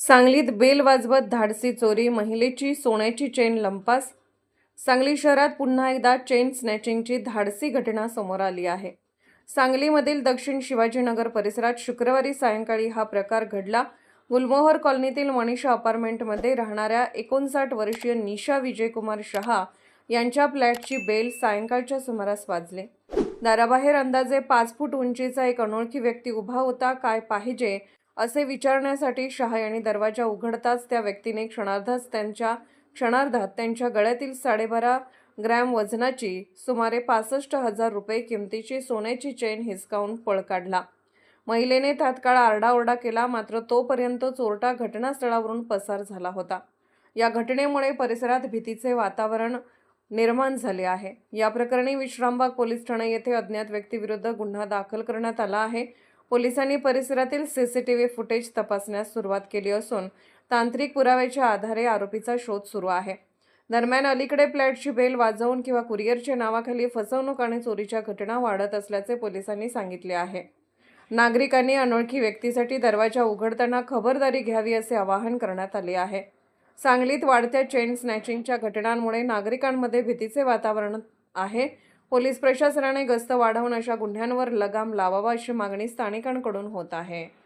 सांगलीत बेल वाजवत धाडसी चोरी, महिलेची सोन्याची चेन लंपास. सांगली शहरात पुन्हा एकदा चेन स्नॅचिंगची धाडसी घटना समोर आली आहे. सांगलीमधील दक्षिण शिवाजीनगर परिसरात शुक्रवारी सायंकाळी हा प्रकार घडला. गुलमोहर कॉलनीतील मनीषा अपार्टमेंटमध्ये राहणाऱ्या 59 वर्षीय निशा विजयकुमार शहा यांच्या फ्लॅटची बेल सायंकाळच्या सुमारास वाजले. दाराबाहेर अंदाजे 5 फूट उंचीचा एक अनोळखी व्यक्ती उभा होता. काय पाहिजे असे विचारण्यासाठी शहा यांनी दरवाजा उघडताच त्या व्यक्तीने क्षणार्धात त्यांच्या गळ्यातील 12.5 ग्रॅम वजनाची सुमारे 65,000 रुपये किमतीची सोन्याची चेन हिसकावून पळ काढला. महिलेने तात्काळ आरडाओरडा केला, मात्र तोपर्यंत चोरटा घटनास्थळावरून पसार झाला होता. या घटनेमुळे परिसरात भीतीचे वातावरण निर्माण झाले आहे. या प्रकरणी विश्रामबाग पोलीस ठाणे येथे अज्ञात व्यक्तीविरुद्ध गुन्हा दाखल करण्यात आला आहे. पोलिसांनी परिसरातील सीसीटीव्ही फुटेज तपासण्यास सुरुवात केली असून तांत्रिक पुराव्याच्या आधारे आरोपीचा शोध सुरू आहे. दरम्यान अलीकडे फ्लॅटची बेल वाजवून किंवा कुरिअरच्या नावाखाली फसवणूक आणि चोरीच्या घटना वाढत असल्याचे पोलिसांनी सांगितले आहे. नागरिकांनी अनोळखी व्यक्तीसाठी दरवाजा उघडताना खबरदारी घ्यावी असे आवाहन करण्यात आले आहे. सांगलीत वाढत्या चेन स्नॅचिंगच्या घटनांमुळे नागरिकांमध्ये भीतीचे वातावरण आहे. पोलीस प्रशासनाने गस्त वाढवून अशा गुन्ह्यांवर लगाम लावावा अशी मागणी स्थानिकांकडून होत आहे.